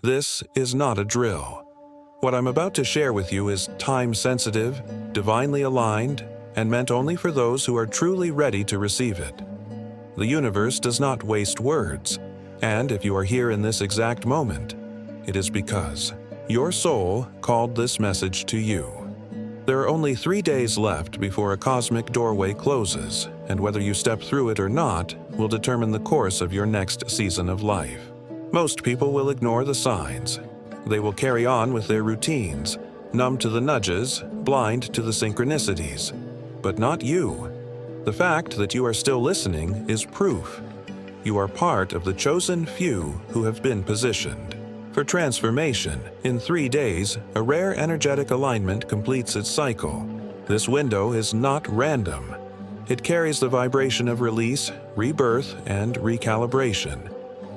This is not a drill. What I'm about to share with you is time-sensitive, divinely aligned, and meant only for those who are truly ready to receive it. The universe does not waste words, and if you are here in this exact moment, it is because your soul called this message to you. There are only 3 days left before a cosmic doorway closes, and whether you step through it or not will determine the course of your next season of life. Most people will ignore the signs. They will carry on with their routines, numb to the nudges, blind to the synchronicities. But not you. The fact that you are still listening is proof. You are part of the chosen few who have been positioned. For transformation, in 3 days, a rare energetic alignment completes its cycle. This window is not random. It carries the vibration of release, rebirth, and recalibration.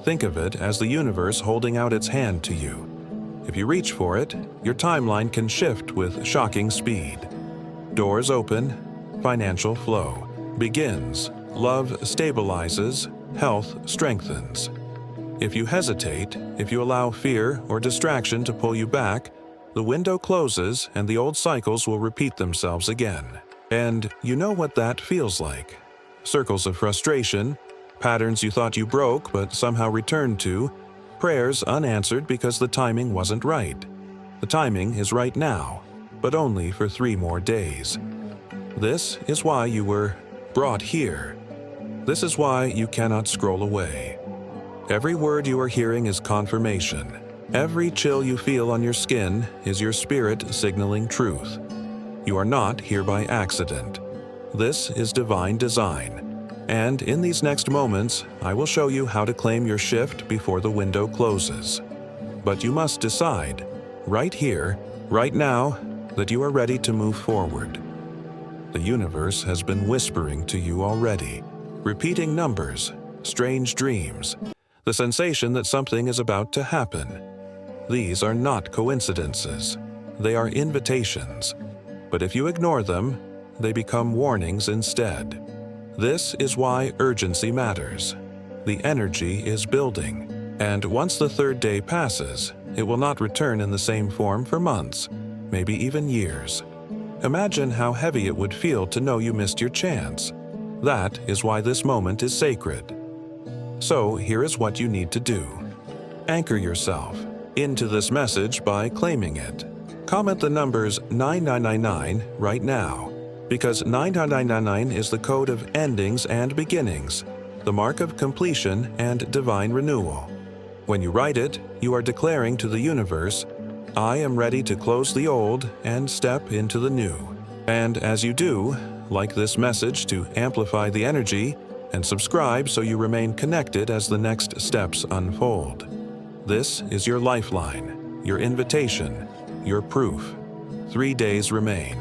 Think of it as the universe holding out its hand to you. If you reach for it, your timeline can shift with shocking speed. Doors open, financial flow begins, love stabilizes, health strengthens. If you hesitate, if you allow fear or distraction to pull you back, the window closes and the old cycles will repeat themselves again. And you know what that feels like. Circles of frustration, patterns you thought you broke but somehow returned to, prayers unanswered because the timing wasn't right. The timing is right now, but only for 3 more days. This is why you were brought here. This is why you cannot scroll away. Every word you are hearing is confirmation. Every chill you feel on your skin is your spirit signaling truth. You are not here by accident. This is divine design. And in these next moments, I will show you how to claim your shift before the window closes. But you must decide, right here, right now, that you are ready to move forward. The universe has been whispering to you already, repeating numbers, strange dreams, the sensation that something is about to happen. These are not coincidences. They are invitations. But if you ignore them, they become warnings instead. This is why urgency matters. The energy is building, and once the 3rd day passes, it will not return in the same form for months, maybe even years. Imagine how heavy it would feel to know you missed your chance. That is why this moment is sacred. So here is what you need to do. Anchor yourself into this message by claiming it. Comment the numbers 9999 right now, because 9999 is the code of endings and beginnings, the mark of completion and divine renewal. When you write it, you are declaring to the universe, I am ready to close the old and step into the new. And as you do, like this message to amplify the energy, and subscribe so you remain connected as the next steps unfold. This is your lifeline, your invitation, your proof. 3 days remain.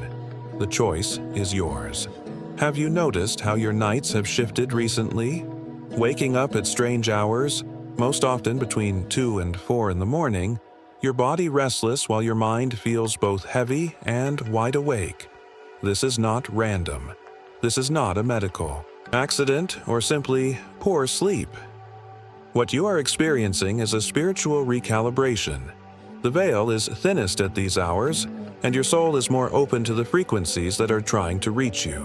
The choice is yours. Have you noticed how your nights have shifted recently? Waking up at strange hours, most often between 2 and 4 in the morning, your body restless while your mind feels both heavy and wide awake. This is not random. This is not a medical accident or simply poor sleep. What you are experiencing is a spiritual recalibration. The veil is thinnest at these hours, and your soul is more open to the frequencies that are trying to reach you.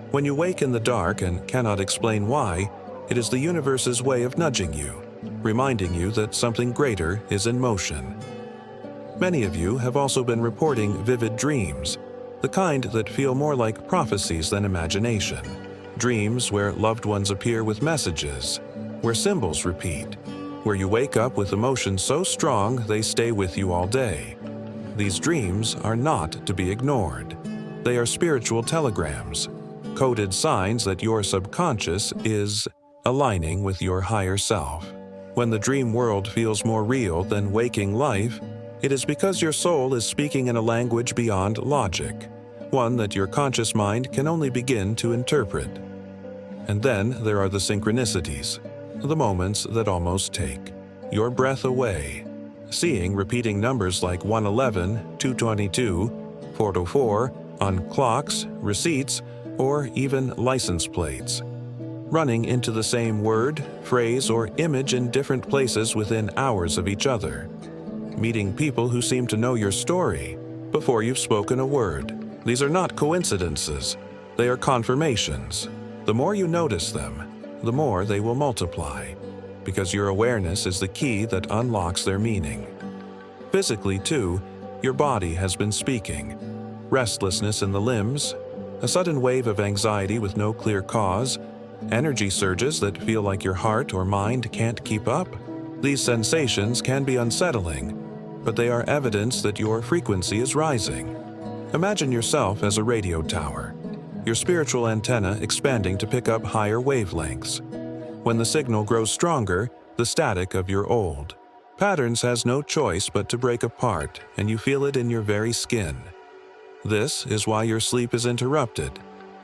When you wake in the dark and cannot explain why, it is the universe's way of nudging you, reminding you that something greater is in motion. Many of you have also been reporting vivid dreams, the kind that feel more like prophecies than imagination. Dreams where loved ones appear with messages, where symbols repeat, where you wake up with emotions so strong they stay with you all day. These dreams are not to be ignored. They are spiritual telegrams, coded signs that your subconscious is aligning with your higher self. When the dream world feels more real than waking life, it is because your soul is speaking in a language beyond logic, one that your conscious mind can only begin to interpret. And then there are the synchronicities, the moments that almost take your breath away. Seeing repeating numbers like 111, 222, 404 on clocks, receipts, or even license plates. Running into the same word, phrase, or image in different places within hours of each other. meeting people who seem to know your story before you've spoken a word. These are not coincidences. They are confirmations. The more you notice them, the more they will multiply, because your awareness is the key that unlocks their meaning. Physically, too, your body has been speaking. Restlessness in the limbs, a sudden wave of anxiety with no clear cause, energy surges that feel like your heart or mind can't keep up. These sensations can be unsettling, but they are evidence that your frequency is rising. Imagine yourself as a radio tower, your spiritual antenna expanding to pick up higher wavelengths. When the signal grows stronger, the static of your old patterns has no choice but to break apart, and you feel it in your very skin. This is why your sleep is interrupted,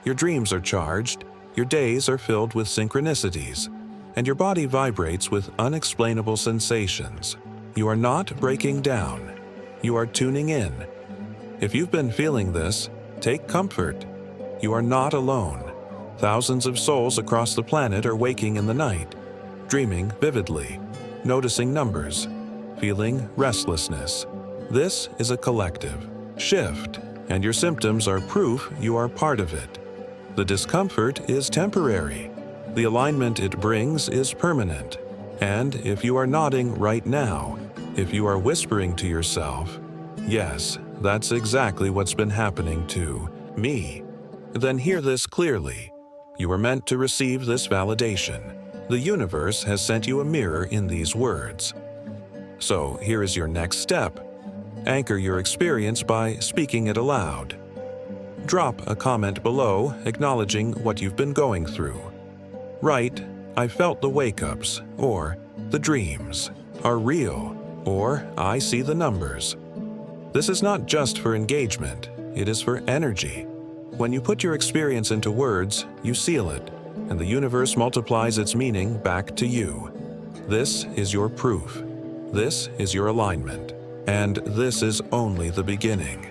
your dreams are charged, your days are filled with synchronicities, and your body vibrates with unexplainable sensations. You are not breaking down. You are tuning in. If you've been feeling this, take comfort. You are not alone. Thousands of souls across the planet are waking in the night, dreaming vividly, noticing numbers, feeling restlessness. This is a collective shift, and your symptoms are proof you are part of it. The discomfort is temporary. The alignment it brings is permanent. And if you are nodding right now, if you are whispering to yourself, "Yes, that's exactly what's been happening to me," then hear this clearly. You are meant to receive this validation. The universe has sent you a mirror in these words. So here is your next step. Anchor your experience by speaking it aloud. Drop a comment below acknowledging what you've been going through. Write, "I felt the wake-ups," or "the dreams are real," or "I see the numbers." This is not just for engagement, it is for energy. When you put your experience into words, you seal it, and the universe multiplies its meaning back to you. This is your proof. This is your alignment. And this is only the beginning.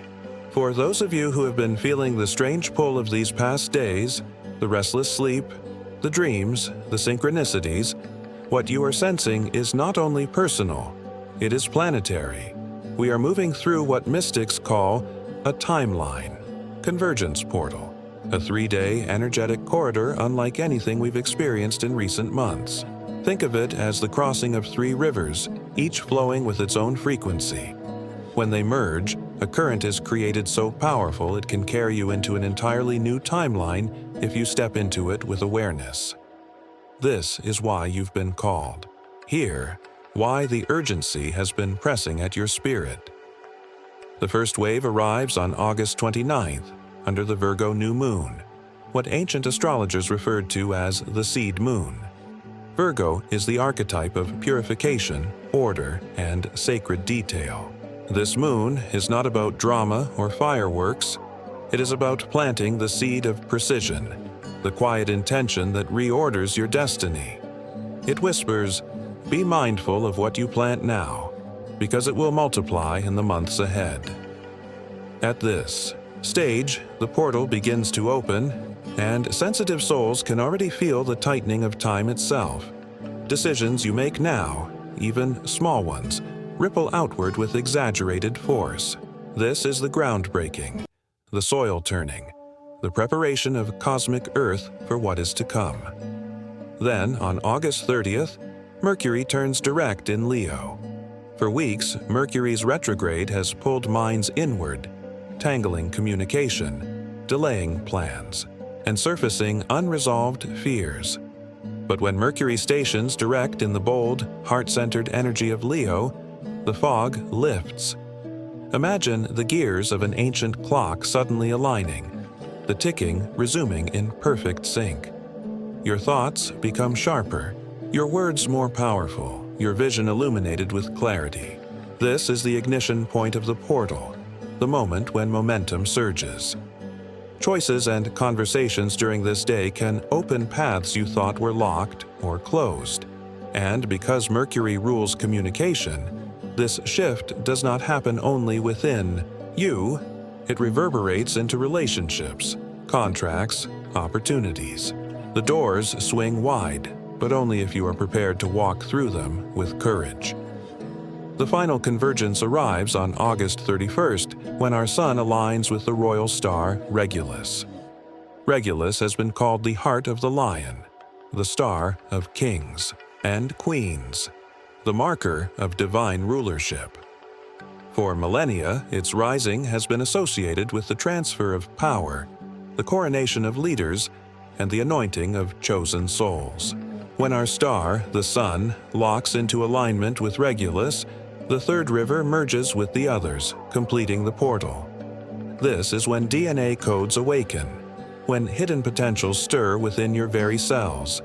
For those of you who have been feeling the strange pull of these past days, the restless sleep, the dreams, the synchronicities, what you are sensing is not only personal, it is planetary. We are moving through what mystics call a timeline, convergence portal, a 3-day energetic corridor unlike anything we've experienced in recent months. Think of it as the crossing of 3 rivers, each flowing with its own frequency. When they merge, a current is created so powerful it can carry you into an entirely new timeline if you step into it with awareness. This is why you've been called. Here, why the urgency has been pressing at your spirit. The first wave arrives on August 29th, under the Virgo new moon, what ancient astrologers referred to as the seed moon. Virgo is the archetype of purification, order, and sacred detail. This moon is not about drama or fireworks. It is about planting the seed of precision, the quiet intention that reorders your destiny. It whispers, "Be mindful of what you plant now, because it will multiply in the months ahead." At this stage, the portal begins to open, and sensitive souls can already feel the tightening of time itself. Decisions you make now, even small ones, ripple outward with exaggerated force. This is the groundbreaking, the soil turning, the preparation of cosmic earth for what is to come. Then, on August 30th, Mercury turns direct in Leo. For weeks, Mercury's retrograde has pulled minds inward, tangling communication, delaying plans, and surfacing unresolved fears. But when Mercury stations direct in the bold, heart-centered energy of Leo, the fog lifts. Imagine the gears of an ancient clock suddenly aligning, the ticking resuming in perfect sync. Your thoughts become sharper, your words more powerful, your vision illuminated with clarity. This is the ignition point of the portal, the moment when momentum surges. Choices and conversations during this day can open paths you thought were locked or closed. And because Mercury rules communication, this shift does not happen only within you, it reverberates into relationships, contracts, opportunities. The doors swing wide, but only if you are prepared to walk through them with courage. The final convergence arrives on August 31st when our Sun aligns with the royal star Regulus. Regulus has been called the heart of the lion, the star of kings and queens, the marker of divine rulership. For millennia, its rising has been associated with the transfer of power, the coronation of leaders, and the anointing of chosen souls. When our star, the Sun, locks into alignment with Regulus, the third river merges with the others, completing the portal. This is when DNA codes awaken, when hidden potentials stir within your very cells.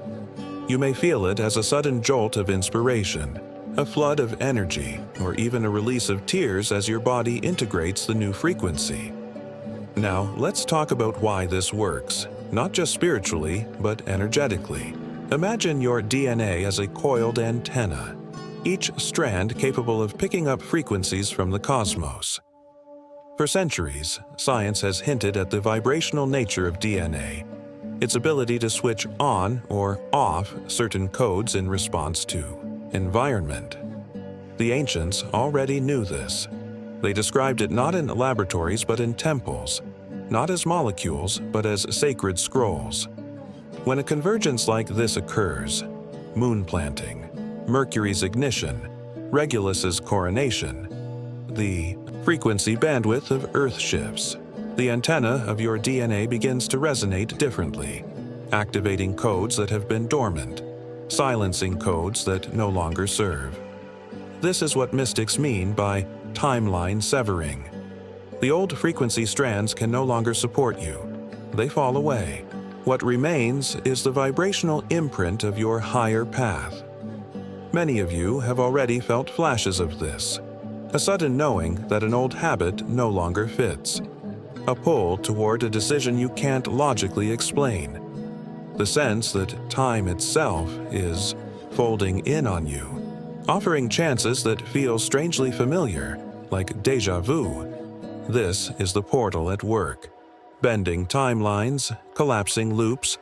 You may feel it as a sudden jolt of inspiration, a flood of energy, or even a release of tears as your body integrates the new frequency. Now, let's talk about why this works, not just spiritually, but energetically. Imagine your DNA as a coiled antenna, each strand capable of picking up frequencies from the cosmos. For centuries, science has hinted at the vibrational nature of DNA, its ability to switch on or off certain codes in response to environment. The ancients already knew this. They described it not in laboratories but in temples, not as molecules but as sacred scrolls. When a convergence like this occurs, moon planting, Mercury's ignition, Regulus's coronation, the frequency bandwidth of Earth shifts. The antenna of your DNA begins to resonate differently, activating codes that have been dormant, silencing codes that no longer serve. This is what mystics mean by timeline severing. The old frequency strands can no longer support you. They fall away. What remains is the vibrational imprint of your higher path. Many of you have already felt flashes of this, a sudden knowing that an old habit no longer fits, a pull toward a decision you can't logically explain, the sense that time itself is folding in on you, offering chances that feel strangely familiar, like déjà vu. This is the portal at work, bending timelines, collapsing loops,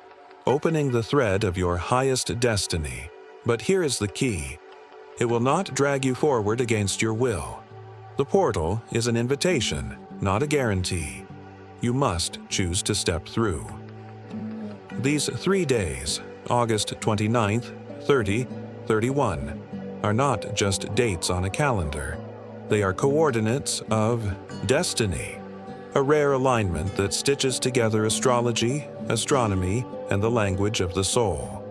opening the thread of your highest destiny. But here is the key. It will not drag you forward against your will. The portal is an invitation, not a guarantee. You must choose to step through. These 3 days, August 29th, 30, 31, are not just dates on a calendar. They are coordinates of destiny, a rare alignment that stitches together astrology, astronomy, and the language of the soul.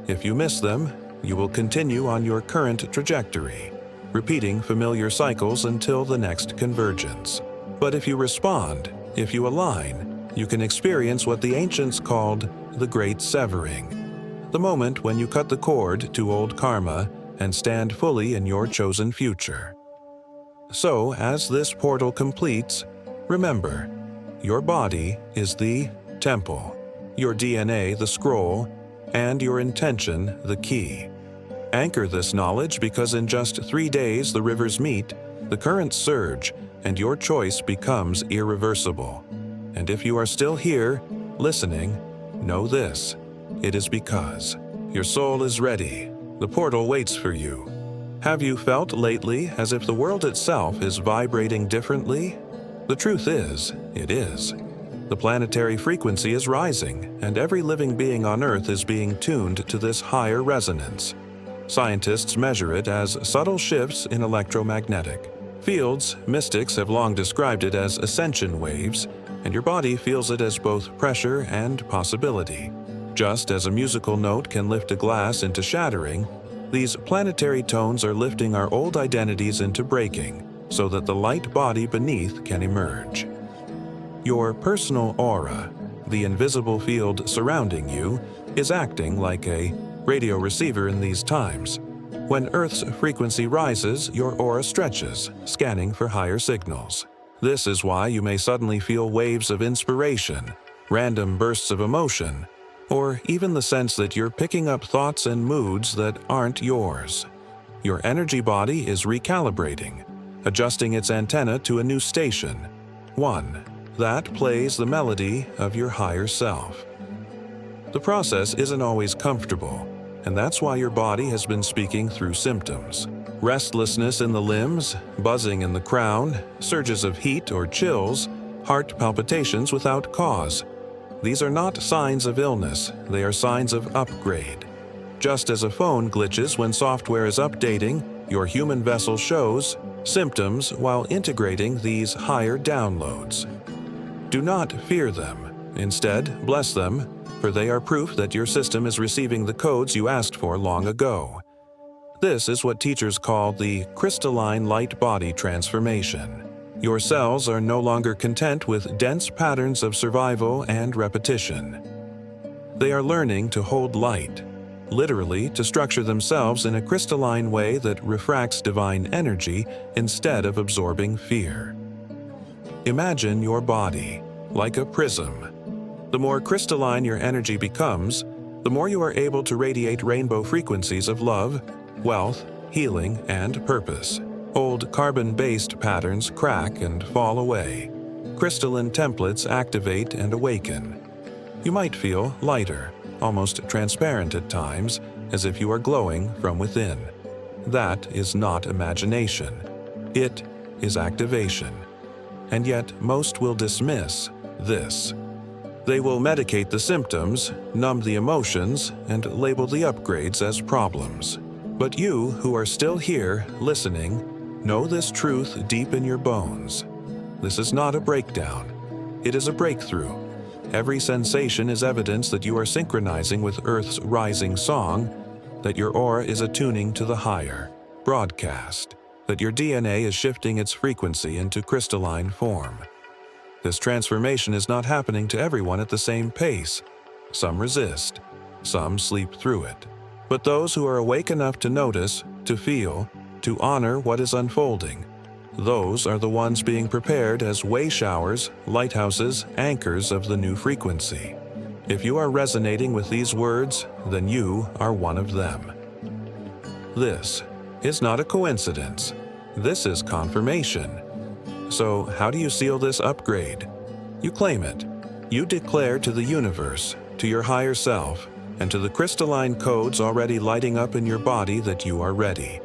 If you miss them, you will continue on your current trajectory, repeating familiar cycles until the next convergence. But if you respond, if you align, you can experience what the ancients called the Great Severing, the moment when you cut the cord to old karma and stand fully in your chosen future. So, as this portal completes, remember, your body is the temple, your DNA the scroll, and your intention the key. Anchor this knowledge because in just 3 days the rivers meet, the currents surge, and your choice becomes irreversible. And if you are still here, listening, know this: it is because your soul is ready. The portal waits for you. Have you felt lately as if the world itself is vibrating differently? The truth is, it is. The planetary frequency is rising, and every living being on Earth is being tuned to this higher resonance. Scientists measure it as subtle shifts in electromagnetic fields. Mystics have long described it as ascension waves, and your body feels it as both pressure and possibility. Just as a musical note can lift a glass into shattering, these planetary tones are lifting our old identities into breaking, so that the light body beneath can emerge. Your personal aura, the invisible field surrounding you, is acting like a radio receiver in these times. When Earth's frequency rises, your aura stretches, scanning for higher signals. This is why you may suddenly feel waves of inspiration, random bursts of emotion, or even the sense that you're picking up thoughts and moods that aren't yours. Your energy body is recalibrating, adjusting its antenna to a new station, one that plays the melody of your higher self. The process isn't always comfortable, and that's why your body has been speaking through symptoms, Restlessness in the limbs, buzzing in the crown, surges of heat or chills, heart palpitations without cause. These are not signs of illness, they are signs of upgrade. Just as a phone glitches when software is updating, your human vessel shows symptoms while integrating these higher downloads. Do not fear them. Instead, bless them, for they are proof that your system is receiving the codes you asked for long ago. This is what teachers call the crystalline light body transformation. Your cells are no longer content with dense patterns of survival and repetition. They are learning to hold light, literally to structure themselves in a crystalline way that refracts divine energy instead of absorbing fear. Imagine your body like a prism. The more crystalline your energy becomes, the more you are able to radiate rainbow frequencies of love, wealth, healing, and purpose. Old carbon-based patterns crack and fall away. Crystalline templates activate and awaken. You might feel lighter, almost transparent at times, as if you are glowing from within. That is not imagination. It is activation. And yet most will dismiss this. They will medicate the symptoms, numb the emotions, and label the upgrades as problems. But you, who are still here, listening, know this truth deep in your bones. This is not a breakdown. It is a breakthrough. Every sensation is evidence that you are synchronizing with Earth's rising song, that your aura is attuning to the higher broadcast, that your DNA is shifting its frequency into crystalline form. This transformation is not happening to everyone at the same pace. Some resist, some sleep through it. But those who are awake enough to notice, to feel, to honor what is unfolding, those are the ones being prepared as way showers, lighthouses, anchors of the new frequency. If you are resonating with these words, then you are one of them. This is not a coincidence. This is confirmation. So, how do you seal this upgrade? You claim it. You declare to the universe, to your higher self, and to the crystalline codes already lighting up in your body that you are ready.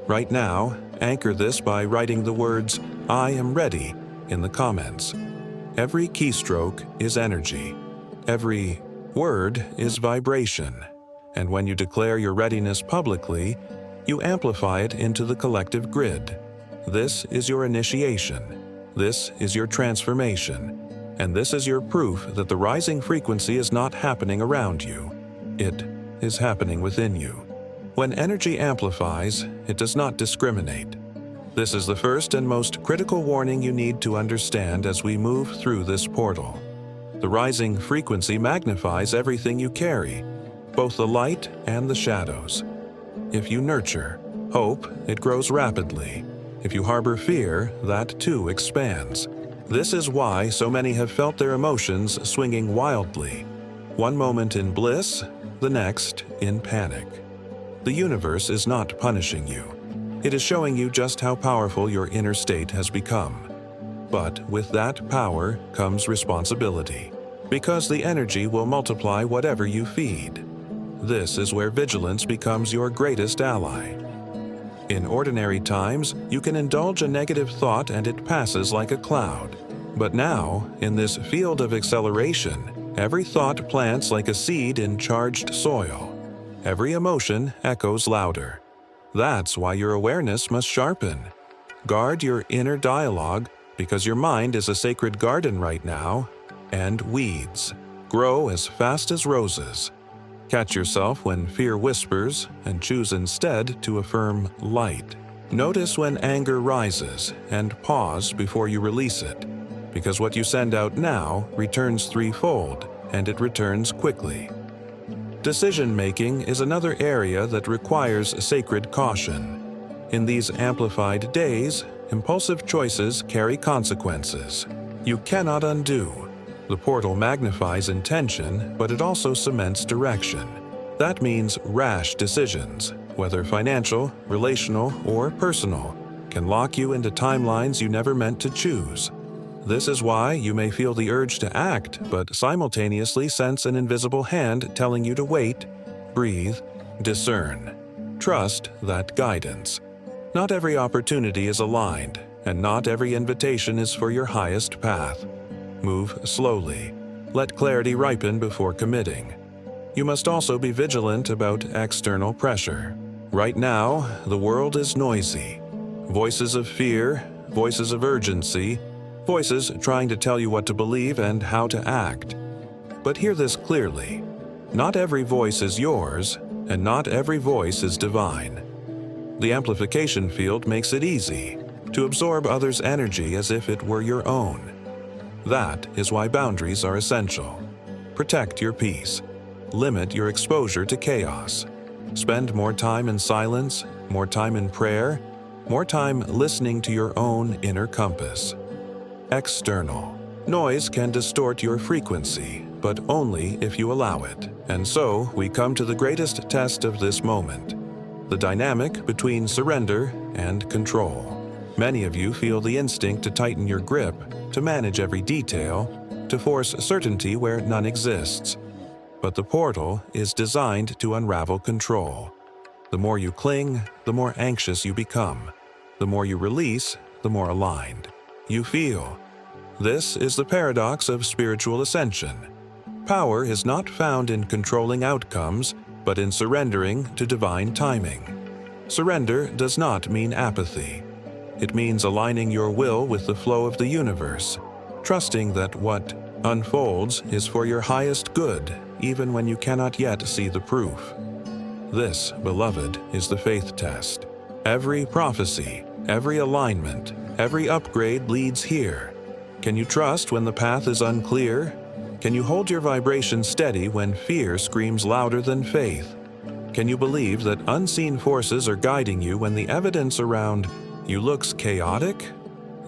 Right now, anchor this by writing the words, "I am ready," in the comments. Every keystroke is energy. Every word is vibration. And when you declare your readiness publicly, you amplify it into the collective grid. This is your initiation. This is your transformation. And this is your proof that the rising frequency is not happening around you. It is happening within you. When energy amplifies, it does not discriminate. This is the first and most critical warning you need to understand as we move through this portal. The rising frequency magnifies everything you carry, both the light and the shadows. If you nurture hope, it grows rapidly. If you harbor fear, that too expands. This is why so many have felt their emotions swinging wildly. One moment in bliss, the next in panic. The universe is not punishing you. It is showing you just how powerful your inner state has become. But with that power comes responsibility, because the energy will multiply whatever you feed. This is where vigilance becomes your greatest ally. In ordinary times, you can indulge a negative thought and it passes like a cloud. But now, in this field of acceleration, every thought plants like a seed in charged soil. Every emotion echoes louder. That's why your awareness must sharpen. Guard your inner dialogue, because your mind is a sacred garden right now, and weeds grow as fast as roses. Catch yourself when fear whispers and choose instead to affirm light. Notice when anger rises and pause before you release it, because what you send out now returns threefold, and it returns quickly. Decision-making is another area that requires sacred caution. In these amplified days, impulsive choices carry consequences. You cannot undo. The portal magnifies intention, but it also cements direction. That means rash decisions, whether financial, relational, or personal, can lock you into timelines you never meant to choose. This is why you may feel the urge to act, but simultaneously sense an invisible hand telling you to wait, breathe, discern. Trust that guidance. Not every opportunity is aligned, and not every invitation is for your highest path. Move slowly. Let clarity ripen before committing. You must also be vigilant about external pressure. Right now, the world is noisy. Voices of fear, voices of urgency, voices trying to tell you what to believe and how to act. But hear this clearly. Not every voice is yours, and not every voice is divine. The amplification field makes it easy to absorb others' energy as if it were your own. That is why boundaries are essential. Protect your peace. Limit your exposure to chaos. Spend more time in silence, more time in prayer, more time listening to your own inner compass. External. Noise can distort your frequency, but only if you allow it. And so, we come to the greatest test of this moment. The dynamic between surrender and control. Many of you feel the instinct to tighten your grip, to manage every detail, to force certainty where none exists. But the portal is designed to unravel control. The more you cling, the more anxious you become. The more you release, the more aligned you feel. This is the paradox of spiritual ascension. Power is not found in controlling outcomes, but in surrendering to divine timing. Surrender does not mean apathy. It means aligning your will with the flow of the universe, trusting that what unfolds is for your highest good, even when you cannot yet see the proof. This, beloved, is the faith test. Every prophecy, every alignment, every upgrade leads here. Can you trust when the path is unclear? Can you hold your vibration steady when fear screams louder than faith? Can you believe that unseen forces are guiding you when the evidence around you looks chaotic?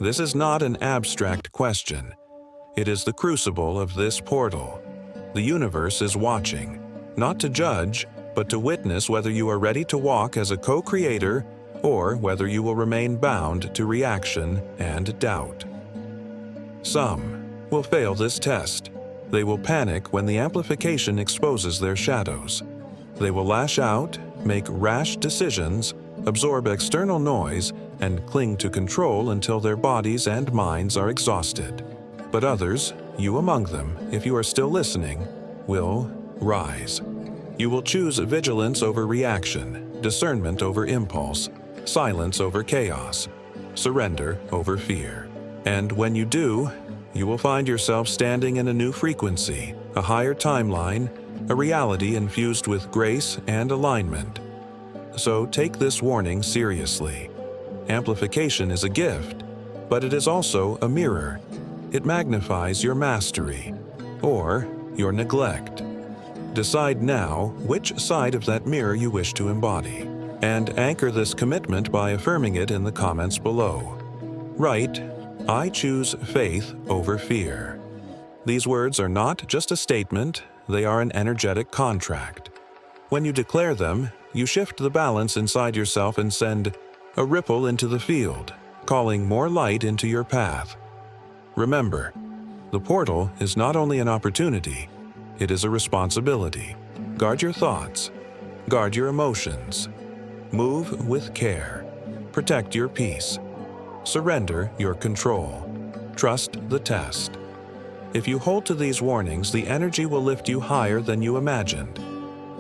This is not an abstract question. It is the crucible of this portal. The universe is watching, not to judge, but to witness whether you are ready to walk as a co-creator or whether you will remain bound to reaction and doubt. Some will fail this test. They will panic when the amplification exposes their shadows. They will lash out, make rash decisions, absorb external noise, and cling to control until their bodies and minds are exhausted. But others, you among them, if you are still listening, will rise. You will choose vigilance over reaction, discernment over impulse, silence over chaos, surrender over fear. And when you do, you will find yourself standing in a new frequency, a higher timeline, a reality infused with grace and alignment. So take this warning seriously. Amplification is a gift, but it is also a mirror. It magnifies your mastery or your neglect. Decide now which side of that mirror you wish to embody, and anchor this commitment by affirming it in the comments below. Write, "I choose faith over fear." These words are not just a statement, they are an energetic contract. When you declare them, you shift the balance inside yourself and send a ripple into the field, calling more light into your path. Remember, the portal is not only an opportunity, it is a responsibility. Guard your thoughts. Guard your emotions. Move with care. Protect your peace. Surrender your control. Trust the test. If you hold to these warnings, the energy will lift you higher than you imagined.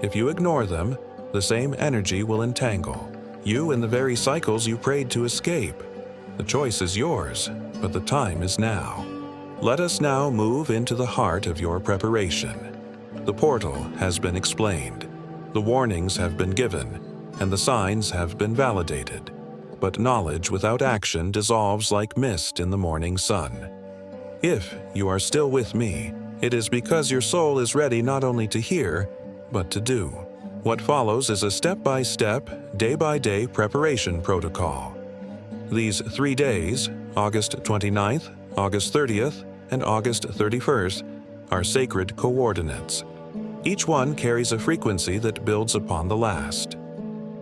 If you ignore them, the same energy will entangle you in the very cycles you prayed to escape. The choice is yours, but the time is now. Let us now move into the heart of your preparation. The portal has been explained, the warnings have been given, and the signs have been validated. But knowledge without action dissolves like mist in the morning sun. If you are still with me, it is because your soul is ready not only to hear, but to do. What follows is a step-by-step, day-by-day preparation protocol. These 3 days, August 29th, August 30th, and August 31st, are sacred coordinates. Each one carries a frequency that builds upon the last.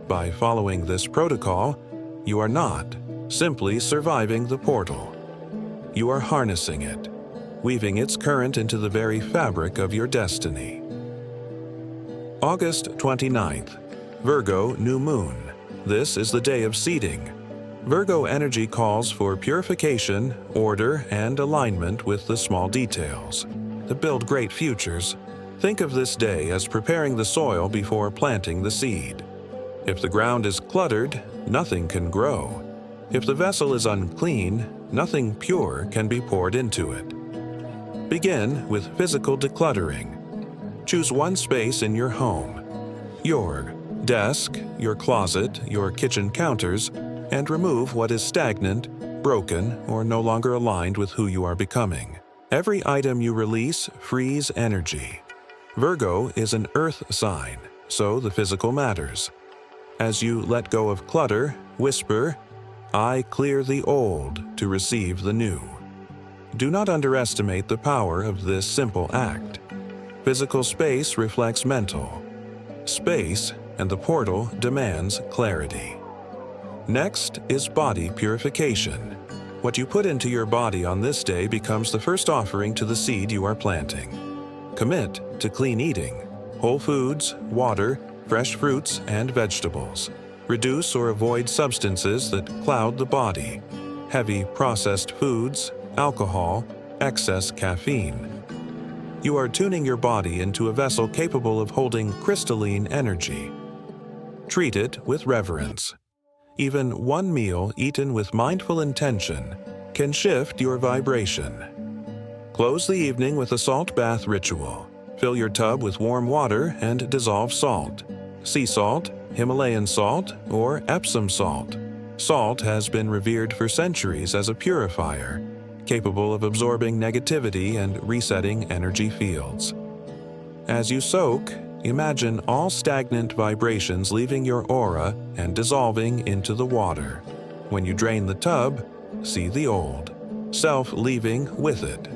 By following this protocol, you are not simply surviving the portal. You are harnessing it, weaving its current into the very fabric of your destiny. August 29th, Virgo New Moon, This is the day of seeding. Virgo energy calls for purification, order, and alignment with the small details that build great futures. Think of this day as preparing the soil before planting the seed. If the ground is cluttered, nothing can grow. If the vessel is unclean, nothing pure can be poured into it. Begin with physical decluttering. Choose one space in your home, your desk, your closet, your kitchen counters, and remove what is stagnant, broken, or no longer aligned with who you are becoming. Every item you release frees energy. Virgo is an earth sign, so the physical matters. As you let go of clutter, whisper, "I clear the old to receive the new." Do not underestimate the power of this simple act. Physical space reflects mental space, and the portal demands clarity. Next is body purification. What you put into your body on this day becomes the first offering to the seed you are planting. Commit to clean eating, whole foods, water, fresh fruits, and vegetables. Reduce or avoid substances that cloud the body, heavy processed foods, alcohol, excess caffeine. You are tuning your body into a vessel capable of holding crystalline energy. Treat it with reverence. Even one meal eaten with mindful intention can shift your vibration. Close the evening with a salt bath ritual. Fill your tub with warm water and dissolve salt. Sea salt, Himalayan salt, or Epsom salt. Salt has been revered for centuries as a purifier, capable of absorbing negativity and resetting energy fields. As you soak, imagine all stagnant vibrations leaving your aura and dissolving into the water. When you drain the tub, see the old self leaving with it.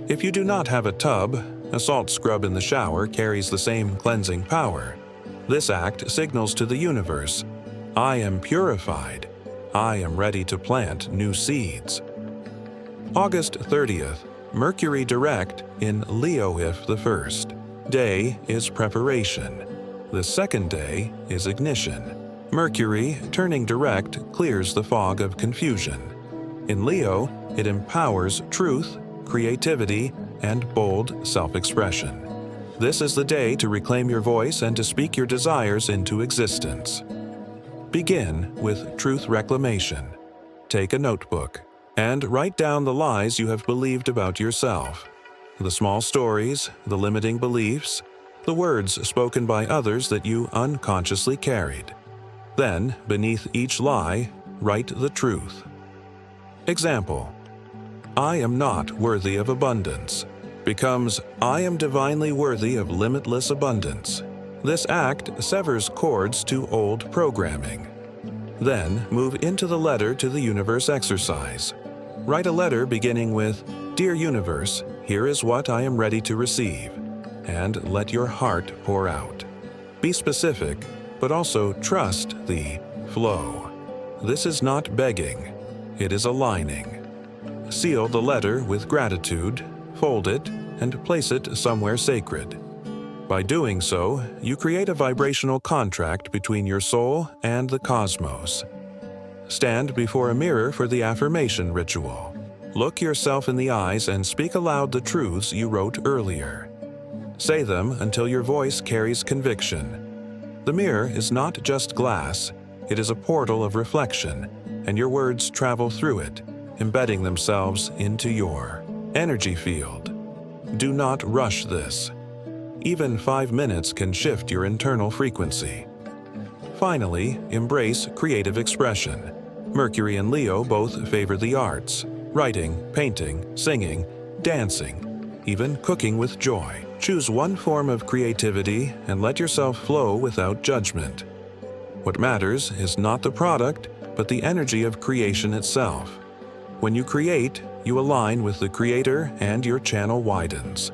If you do not have a tub, a salt scrub in the shower carries the same cleansing power. This act signals to the universe, "I am purified. I am ready to plant new seeds." August 30th, Mercury direct in Leo if the first day is preparation. The second day is ignition. Mercury, turning direct, clears the fog of confusion. In Leo, it empowers truth, creativity, and bold self-expression. This is the day to reclaim your voice and to speak your desires into existence. Begin with truth reclamation. Take a notebook and write down the lies you have believed about yourself. The small stories, the limiting beliefs, the words spoken by others that you unconsciously carried. Then, beneath each lie, write the truth. Example: "I am not worthy of abundance," becomes "I am divinely worthy of limitless abundance." This act severs cords to old programming. Then, move into the letter to the universe exercise. Write a letter beginning with, "Dear Universe, here is what I am ready to receive," and let your heart pour out. Be specific, but also trust the flow. This is not begging, it is aligning. Seal the letter with gratitude, fold it, and place it somewhere sacred. By doing so, you create a vibrational contract between your soul and the cosmos. Stand before a mirror for the affirmation ritual. Look yourself in the eyes and speak aloud the truths you wrote earlier. Say them until your voice carries conviction. The mirror is not just glass, it is a portal of reflection, and your words travel through it, embedding themselves into your energy field. Do not rush this. Even 5 minutes can shift your internal frequency. Finally, embrace creative expression. Mercury and Leo both favor the arts: writing, painting, singing, dancing, even cooking with joy. Choose one form of creativity and let yourself flow without judgment. What matters is not the product, but the energy of creation itself. When you create, you align with the Creator and your channel widens.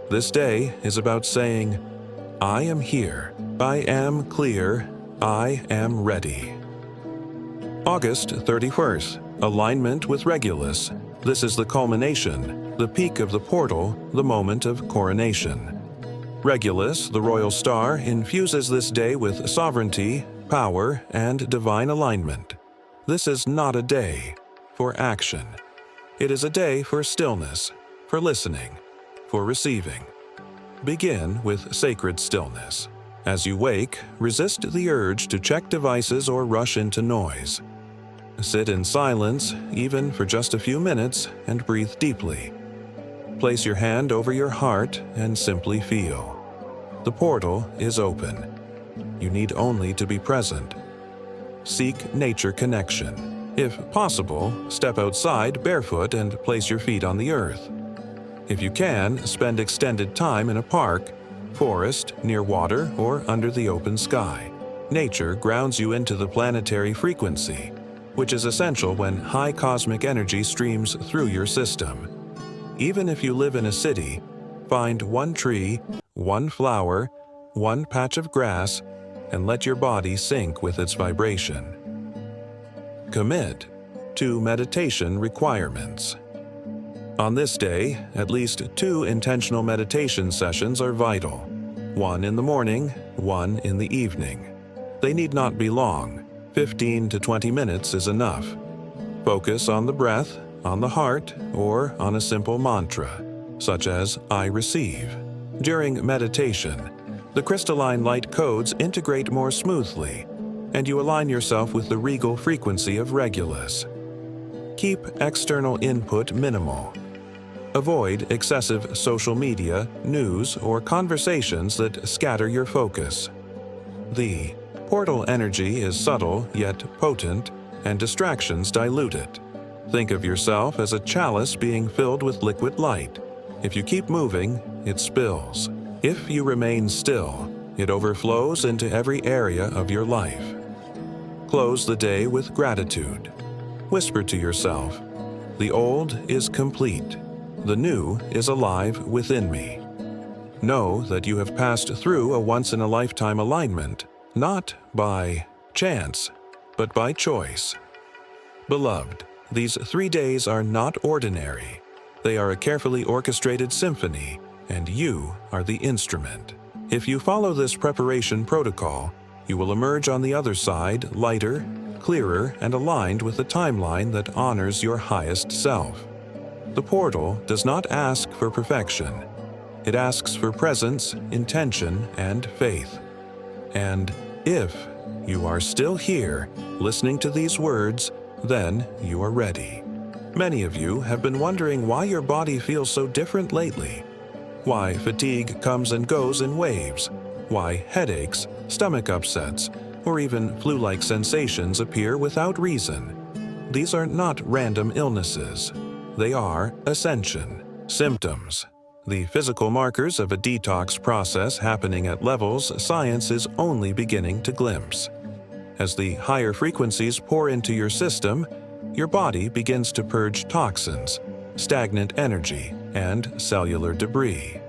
This day is about saying, "I am here, I am clear, I am ready." August 31st, alignment with Regulus. This is the culmination, the peak of the portal, the moment of coronation. Regulus, the royal star, infuses this day with sovereignty, power and divine alignment. This is not a day for action. It is a day for stillness, for listening, for receiving. Begin with sacred stillness. As you wake, resist the urge to check devices or rush into noise. Sit in silence, even for just a few minutes, and breathe deeply. Place your hand over your heart and simply feel. The portal is open. You need only to be present. Seek nature connection. If possible, step outside barefoot and place your feet on the earth. If you can, spend extended time in a park, forest, near water, or under the open sky. Nature grounds you into the planetary frequency, which is essential when high cosmic energy streams through your system. Even if you live in a city, find one tree, one flower, one patch of grass, and let your body sync with its vibration. Commit to meditation requirements. On this day, at least 2 intentional meditation sessions are vital. One in the morning, one in the evening. They need not be long. 15 to 20 minutes is enough. Focus on the breath, on the heart, or on a simple mantra, such as I receive. During meditation, the crystalline light codes integrate more smoothly, and you align yourself with the regal frequency of Regulus. Keep external input minimal. Avoid excessive social media, news, or conversations that scatter your focus. The portal energy is subtle yet potent, and distractions dilute it. Think of yourself as a chalice being filled with liquid light. If you keep moving, it spills. If you remain still, it overflows into every area of your life. Close the day with gratitude. Whisper to yourself, "The old is complete. The new is alive within me." Know that you have passed through a once-in-a-lifetime alignment, not by chance, but by choice. Beloved, these 3 days are not ordinary. They are a carefully orchestrated symphony, and you are the instrument. If you follow this preparation protocol, you will emerge on the other side lighter, clearer, and aligned with a timeline that honors your highest self. The portal does not ask for perfection. It asks for presence, intention, and faith. And if you are still here, listening to these words, then you are ready. Many of you have been wondering why your body feels so different lately. Why fatigue comes and goes in waves. Why headaches, stomach upsets, or even flu-like sensations appear without reason. These are not random illnesses. They are ascension symptoms, the physical markers of a detox process happening at levels science is only beginning to glimpse. As the higher frequencies pour into your system, your body begins to purge toxins, stagnant energy, and cellular debris.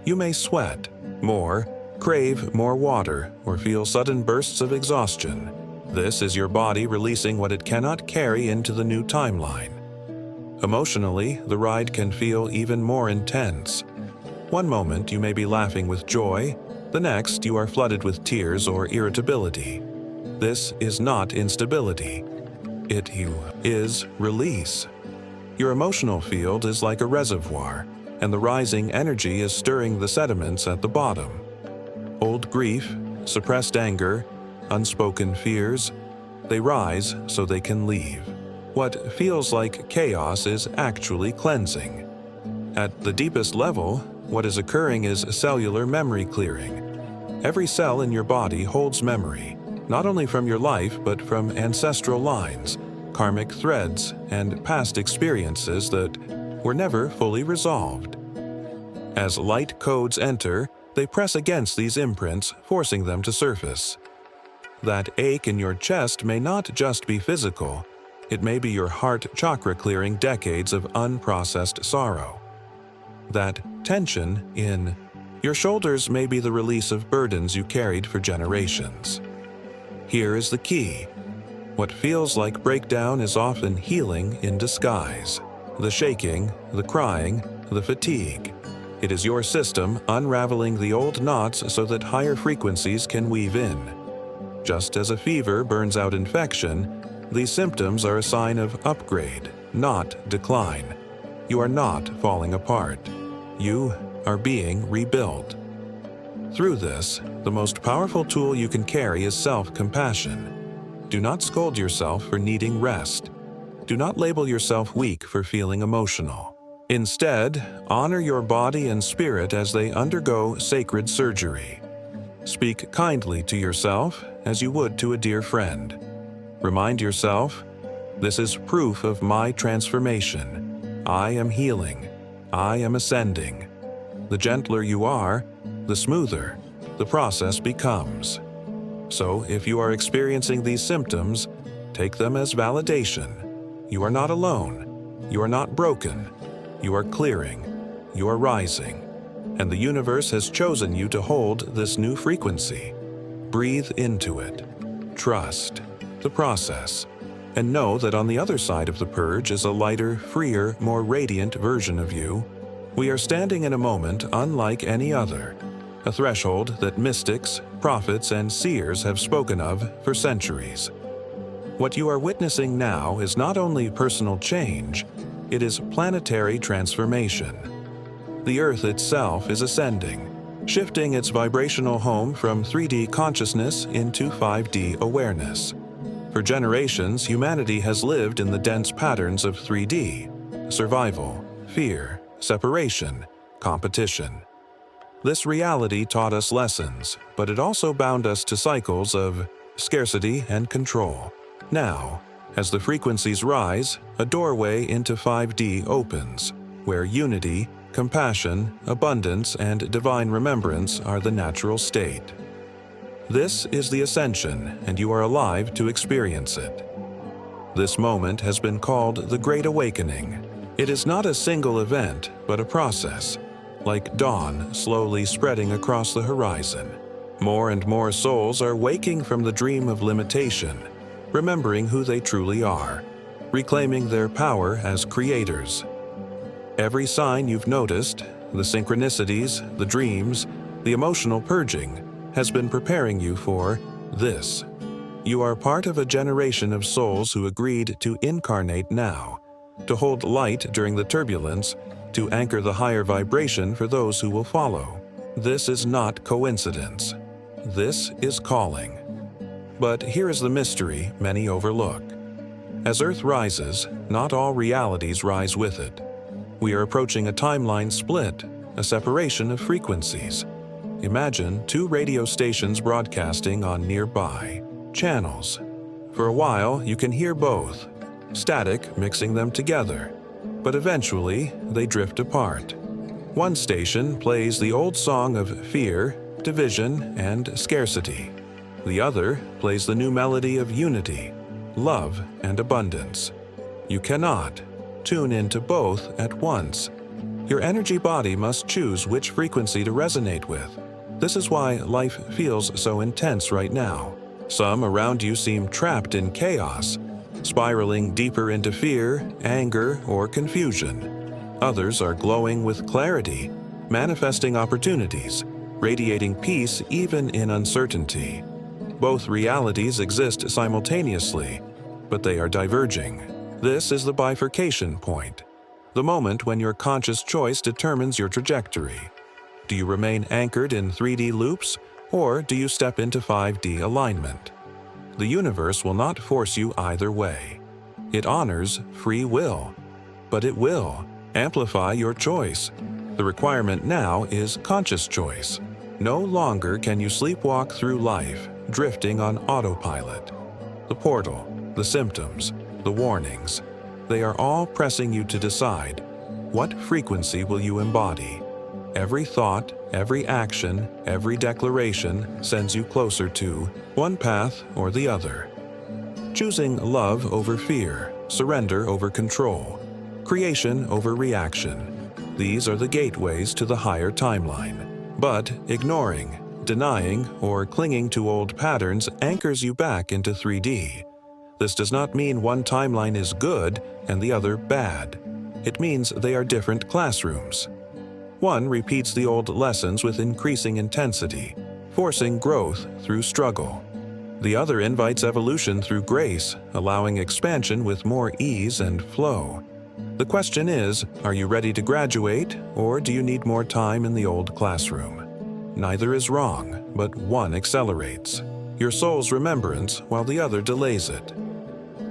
You may sweat more, crave more water, or feel sudden bursts of exhaustion. This is your body releasing what it cannot carry into the new timeline. Emotionally, the ride can feel even more intense. One moment you may be laughing with joy, the next you are flooded with tears or irritability. This is not instability. It is release. Your emotional field is like a reservoir, and the rising energy is stirring the sediments at the bottom. Old grief, suppressed anger, unspoken fears, they rise so they can leave. What feels like chaos is actually cleansing. At the deepest level, what is occurring is cellular memory clearing. Every cell in your body holds memory, not only from your life but from ancestral lines, karmic threads, and past experiences that were never fully resolved. As light codes enter, they press against these imprints, forcing them to surface. That ache in your chest may not just be physical. It may be your heart chakra clearing decades of unprocessed sorrow. That tension in your shoulders may be the release of burdens you carried for generations. Here is the key. What feels like breakdown is often healing in disguise. The shaking, the crying, the fatigue. It is your system unraveling the old knots so that higher frequencies can weave in. Just as a fever burns out infection, these symptoms are a sign of upgrade, not decline. You are not falling apart. You are being rebuilt. Through this, the most powerful tool you can carry is self-compassion. Do not scold yourself for needing rest. Do not label yourself weak for feeling emotional. Instead, honor your body and spirit as they undergo sacred surgery. Speak kindly to yourself as you would to a dear friend. Remind yourself, this is proof of my transformation. I am healing. I am ascending. The gentler you are, the smoother the process becomes. So, if you are experiencing these symptoms, take them as validation. You are not alone. You are not broken. You are clearing. You are rising. And the universe has chosen you to hold this new frequency. Breathe into it. Trust the process. And know that on the other side of the purge is a lighter, freer, more radiant version of you. We are standing in a moment unlike any other, a threshold that mystics, prophets, and seers have spoken of for centuries. What you are witnessing now is not only personal change, it is planetary transformation. The Earth itself is ascending, shifting its vibrational home from 3D consciousness into 5D awareness. For generations, humanity has lived in the dense patterns of 3D: survival, fear, separation, competition. This reality taught us lessons, but it also bound us to cycles of scarcity and control. Now, as the frequencies rise, a doorway into 5D opens, where unity, compassion, abundance, and divine remembrance are the natural state. This is the ascension, and you are alive to experience it. This moment has been called the Great Awakening. It is not a single event, but a process, like dawn slowly spreading across the horizon. More and more souls are waking from the dream of limitation, remembering who they truly are, reclaiming their power as creators. Every sign you've noticed, the synchronicities, the dreams, the emotional purging, has been preparing you for this. You are part of a generation of souls who agreed to incarnate now, to hold light during the turbulence, to anchor the higher vibration for those who will follow. This is not coincidence. This is calling. But here is the mystery many overlook. As Earth rises, not all realities rise with it. We are approaching a timeline split, a separation of frequencies. Imagine two radio stations broadcasting on nearby channels. For a while, you can hear both, static mixing them together, but eventually they drift apart. One station plays the old song of fear, division, and scarcity. The other plays the new melody of unity, love, and abundance. You cannot tune into both at once. Your energy body must choose which frequency to resonate with. This is why life feels so intense right now. Some around you seem trapped in chaos, spiraling deeper into fear, anger, or confusion. Others are glowing with clarity, manifesting opportunities, radiating peace even in uncertainty. Both realities exist simultaneously, but they are diverging. This is the bifurcation point, the moment when your conscious choice determines your trajectory. Do you remain anchored in 3D loops, or do you step into 5D alignment? The universe will not force you either way. It honors free will, but it will amplify your choice. The requirement now is conscious choice. No longer can you sleepwalk through life, drifting on autopilot. The portal, the symptoms, the warnings, they are all pressing you to decide, what frequency will you embody? Every thought, every action, every declaration sends you closer to one path or the other. Choosing love over fear, surrender over control, creation over reaction. These are the gateways to the higher timeline. But ignoring, denying, or clinging to old patterns anchors you back into 3D. This does not mean one timeline is good and the other bad. It means they are different classrooms. One repeats the old lessons with increasing intensity, forcing growth through struggle. The other invites evolution through grace, allowing expansion with more ease and flow. The question is, are you ready to graduate, or do you need more time in the old classroom? Neither is wrong, but one accelerates your soul's remembrance while the other delays it.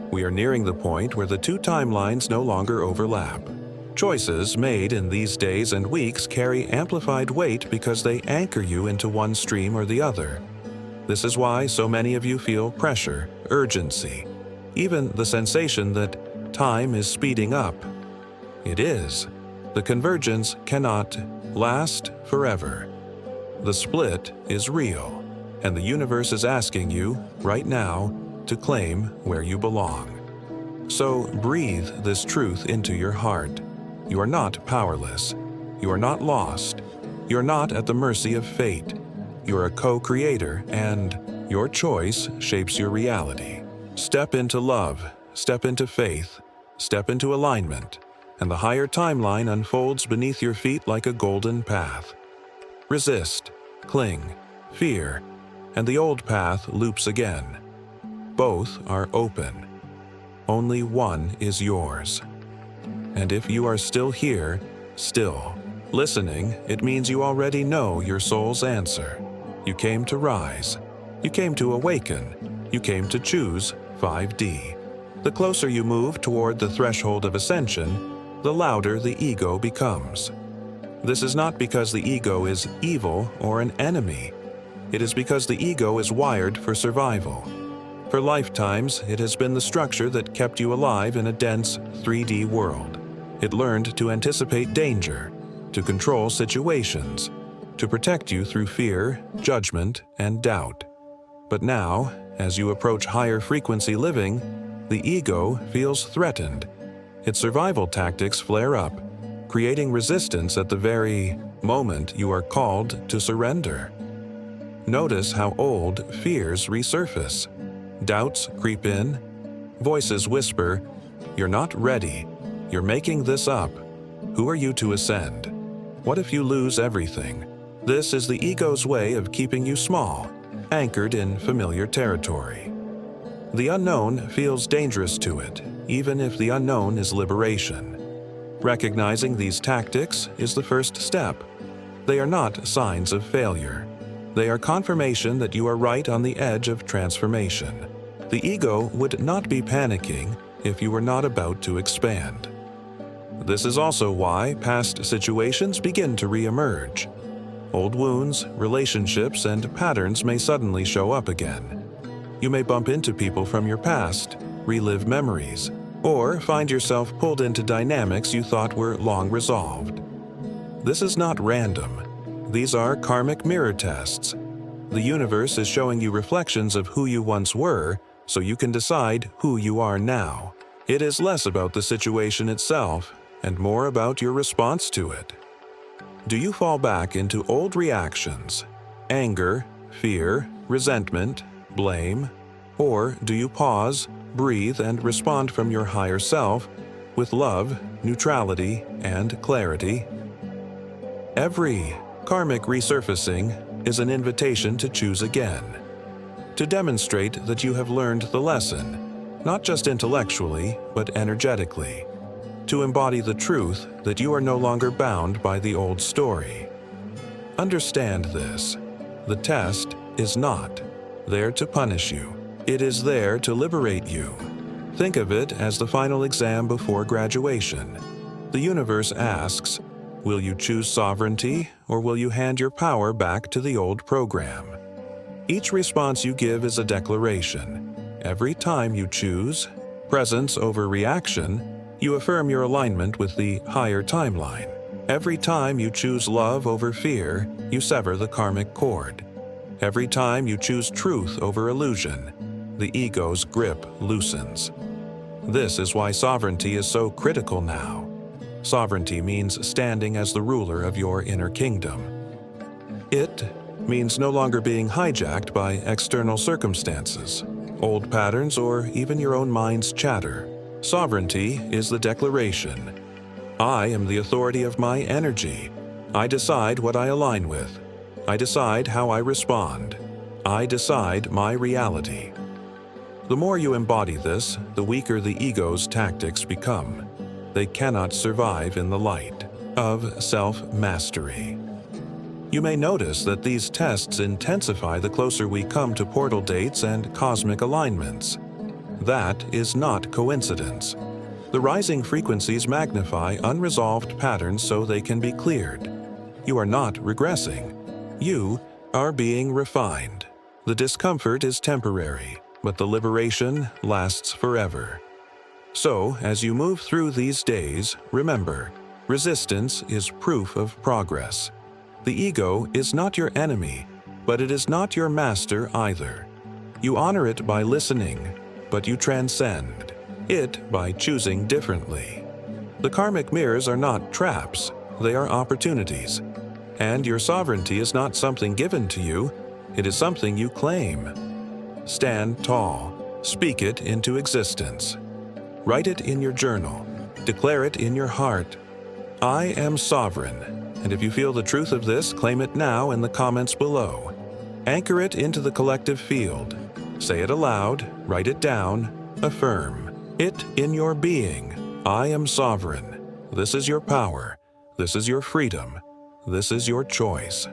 We are nearing the point where the two timelines no longer overlap. Choices made in these days and weeks carry amplified weight because they anchor you into one stream or the other. This is why so many of you feel pressure, urgency, even the sensation that time is speeding up. It is. The convergence cannot last forever. The split is real, and the universe is asking you, right now, to claim where you belong. So breathe this truth into your heart. You are not powerless. You are not lost. You are not at the mercy of fate. You are a co-creator, and your choice shapes your reality. Step into love, step into faith, step into alignment, and the higher timeline unfolds beneath your feet like a golden path. Resist, cling, fear, and the old path loops again. Both are open. Only one is yours. And if you are still here, still listening, it means you already know your soul's answer. You came to rise. You came to awaken. You came to choose 5D. The closer you move toward the threshold of ascension, the louder the ego becomes. This is not because the ego is evil or an enemy. It is because the ego is wired for survival. For lifetimes, it has been the structure that kept you alive in a dense 3D world. It learned to anticipate danger, to control situations, to protect you through fear, judgment, and doubt. But now, as you approach higher frequency living, the ego feels threatened. Its survival tactics flare up, creating resistance at the very moment you are called to surrender. Notice how old fears resurface. Doubts creep in. Voices whisper, "You're not ready. You're making this up. Who are you to ascend? What if you lose everything?" This is the ego's way of keeping you small, anchored in familiar territory. The unknown feels dangerous to it, even if the unknown is liberation. Recognizing these tactics is the first step. They are not signs of failure. They are confirmation that you are right on the edge of transformation. The ego would not be panicking if you were not about to expand. This is also why past situations begin to re-emerge. Old wounds, relationships, and patterns may suddenly show up again. You may bump into people from your past, relive memories, or find yourself pulled into dynamics you thought were long resolved. This is not random. These are karmic mirror tests. The universe is showing you reflections of who you once were, so you can decide who you are now. It is less about the situation itself and more about your response to it. Do you fall back into old reactions, anger, fear, resentment, blame? Or do you pause, breathe, and respond from your higher self with love, neutrality, and clarity? Every karmic resurfacing is an invitation to choose again, to demonstrate that you have learned the lesson, not just intellectually, but energetically, to embody the truth that you are no longer bound by the old story. Understand this. The test is not there to punish you. It is there to liberate you. Think of it as the final exam before graduation. The universe asks, will you choose sovereignty, or will you hand your power back to the old program? Each response you give is a declaration. Every time you choose presence over reaction, you affirm your alignment with the higher timeline. Every time you choose love over fear, you sever the karmic cord. Every time you choose truth over illusion, the ego's grip loosens. This is why sovereignty is so critical now. Sovereignty means standing as the ruler of your inner kingdom. It means no longer being hijacked by external circumstances, old patterns, or even your own mind's chatter. Sovereignty is the declaration. I am the authority of my energy. I decide what I align with. I decide how I respond. I decide my reality. The more you embody this, the weaker the ego's tactics become. They cannot survive in the light of self-mastery. You may notice that these tests intensify the closer we come to portal dates and cosmic alignments. That is not coincidence. The rising frequencies magnify unresolved patterns so they can be cleared. You are not regressing. You are being refined. The discomfort is temporary, but the liberation lasts forever. So, as you move through these days, remember, resistance is proof of progress. The ego is not your enemy, but it is not your master either. You honor it by listening, but you transcend it by choosing differently. The karmic mirrors are not traps, they are opportunities. And your sovereignty is not something given to you, it is something you claim. Stand tall, speak it into existence. Write it in your journal, declare it in your heart. I am sovereign. And if you feel the truth of this, claim it now in the comments below. Anchor it into the collective field. Say it aloud, write it down, affirm it in your being. I am sovereign. This is your power. This is your freedom. This is your choice.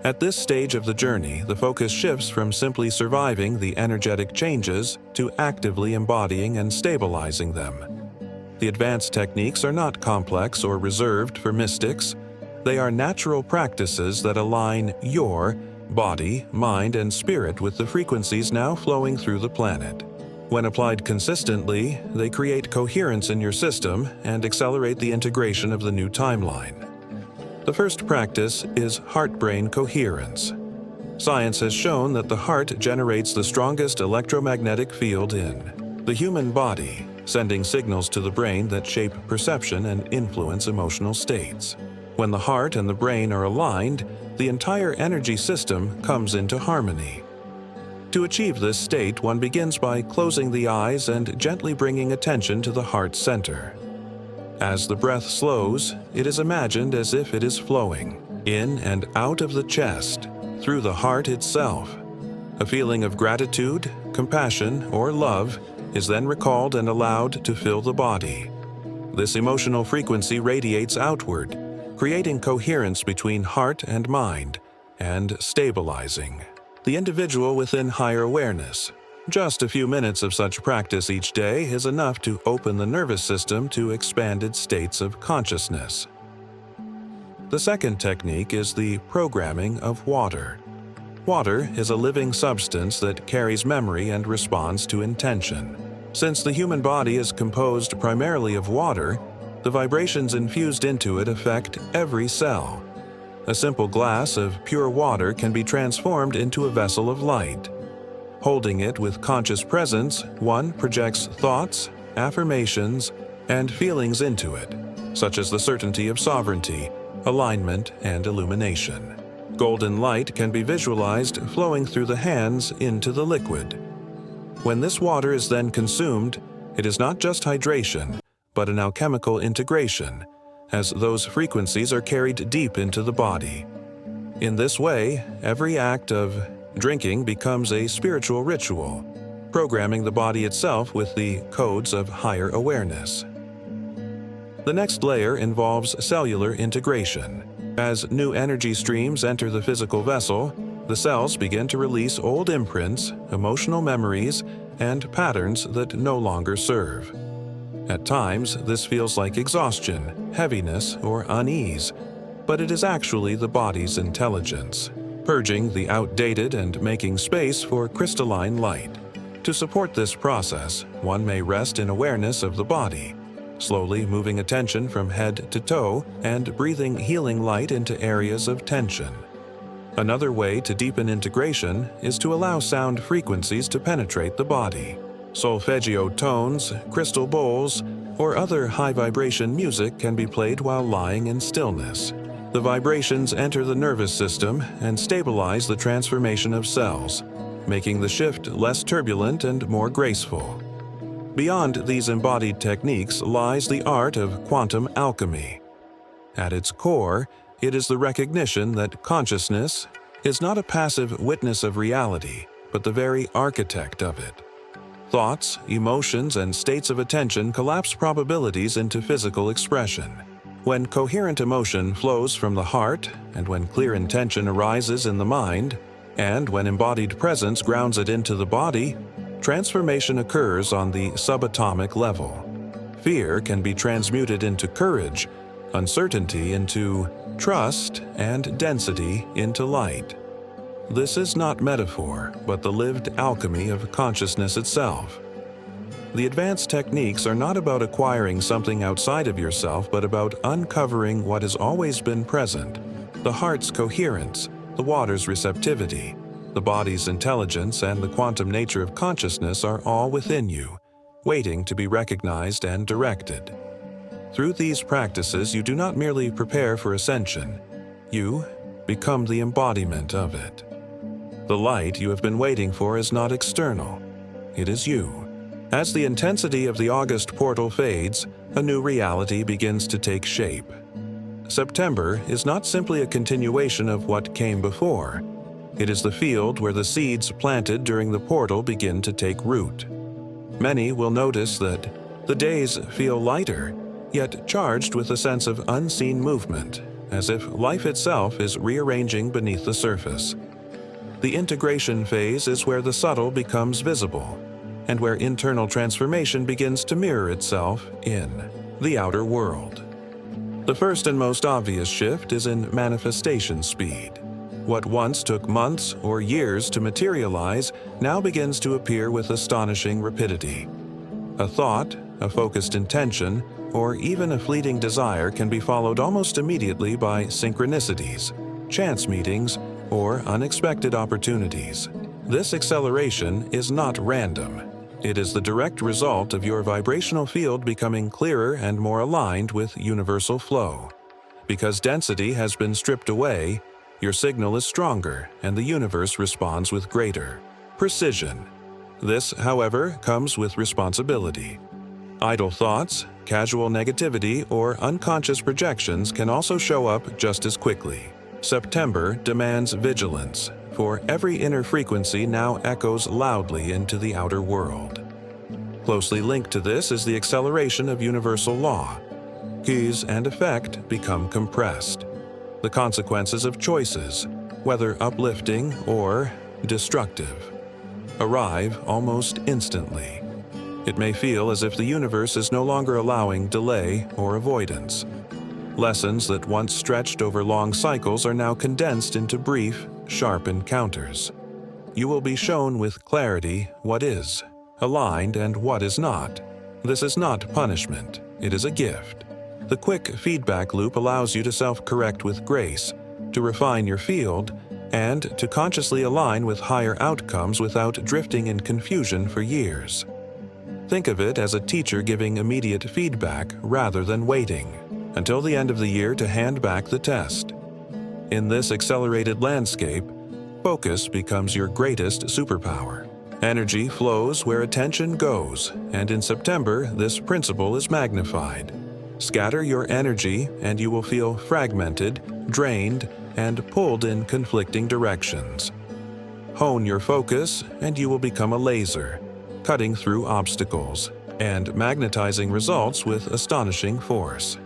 At this stage of the journey, the focus shifts from simply surviving the energetic changes to actively embodying and stabilizing them. The advanced techniques are not complex or reserved for mystics. They are natural practices that align your body, mind, and spirit with the frequencies now flowing through the planet. When applied consistently, they create coherence in your system and accelerate the integration of the new timeline. The first practice is heart-brain coherence. Science has shown that the heart generates the strongest electromagnetic field in the human body, sending signals to the brain that shape perception and influence emotional states. When the heart and the brain are aligned, the entire energy system comes into harmony. To achieve this state, one begins by closing the eyes and gently bringing attention to the heart center. As the breath slows, it is imagined as if it is flowing in and out of the chest, through the heart itself. A feeling of gratitude, compassion, or love is then recalled and allowed to fill the body. This emotional frequency radiates outward, creating coherence between heart and mind, and stabilizing the individual within higher awareness. Just a few minutes of such practice each day is enough to open the nervous system to expanded states of consciousness. The second technique is the programming of water. Water is a living substance that carries memory and responds to intention. Since the human body is composed primarily of water, the vibrations infused into it affect every cell. A simple glass of pure water can be transformed into a vessel of light. Holding it with conscious presence, one projects thoughts, affirmations, and feelings into it, such as the certainty of sovereignty, alignment, and illumination. Golden light can be visualized flowing through the hands into the liquid. When this water is then consumed, it is not just hydration, but an alchemical integration, as those frequencies are carried deep into the body. In this way, every act of drinking becomes a spiritual ritual, programming the body itself with the codes of higher awareness. The next layer involves cellular integration. As new energy streams enter the physical vessel, the cells begin to release old imprints, emotional memories, and patterns that no longer serve. At times, this feels like exhaustion, heaviness, or unease, but it is actually the body's intelligence, purging the outdated and making space for crystalline light. To support this process, one may rest in awareness of the body, slowly moving attention from head to toe and breathing healing light into areas of tension. Another way to deepen integration is to allow sound frequencies to penetrate the body. Solfeggio tones, crystal bowls, or other high-vibration music can be played while lying in stillness. The vibrations enter the nervous system and stabilize the transformation of cells, making the shift less turbulent and more graceful. Beyond these embodied techniques lies the art of quantum alchemy. At its core, it is the recognition that consciousness, is not a passive witness of reality, but the very architect of it. Thoughts, emotions, and states of attention collapse probabilities into physical expression. When coherent emotion flows from the heart, and when clear intention arises in the mind, and when embodied presence grounds it into the body, transformation occurs on the subatomic level. Fear can be transmuted into courage, uncertainty into trust, and density into light. This is not metaphor, but the lived alchemy of consciousness itself. The advanced techniques are not about acquiring something outside of yourself, but about uncovering what has always been present: the heart's coherence, the water's receptivity, the body's intelligence, and the quantum nature of consciousness are all within you, waiting to be recognized and directed. Through these practices, you do not merely prepare for ascension, you become the embodiment of it. The light you have been waiting for is not external, it is you. As the intensity of the August portal fades, a new reality begins to take shape. September is not simply a continuation of what came before. It is the field where the seeds planted during the portal begin to take root. Many will notice that the days feel lighter, yet charged with a sense of unseen movement, as if life itself is rearranging beneath the surface. The integration phase is where the subtle becomes visible, and where internal transformation begins to mirror itself in the outer world. The first and most obvious shift is in manifestation speed. What once took months or years to materialize now begins to appear with astonishing rapidity. A thought, a focused intention, or even a fleeting desire can be followed almost immediately by synchronicities, chance meetings, or unexpected opportunities. This acceleration is not random. It is the direct result of your vibrational field becoming clearer and more aligned with universal flow. Because density has been stripped away, your signal is stronger and the universe responds with greater precision. This, however, comes with responsibility. Idle thoughts, casual negativity, or unconscious projections can also show up just as quickly. September demands vigilance, for every inner frequency now echoes loudly into the outer world. Closely linked to this is the acceleration of universal law. Cause and effect become compressed. The consequences of choices, whether uplifting or destructive, arrive almost instantly. It may feel as if the universe is no longer allowing delay or avoidance. Lessons that once stretched over long cycles are now condensed into brief, sharp encounters. You will be shown with clarity what is aligned and what is not. This is not punishment, it is a gift. The quick feedback loop allows you to self-correct with grace, to refine your field, and to consciously align with higher outcomes without drifting in confusion for years. Think of it as a teacher giving immediate feedback rather than waiting until the end of the year to hand back the test. In this accelerated landscape, focus becomes your greatest superpower. Energy flows where attention goes, and in September, this principle is magnified. Scatter your energy, and you will feel fragmented, drained, and pulled in conflicting directions. Hone your focus, and you will become a laser, cutting through obstacles and magnetizing results with astonishing force.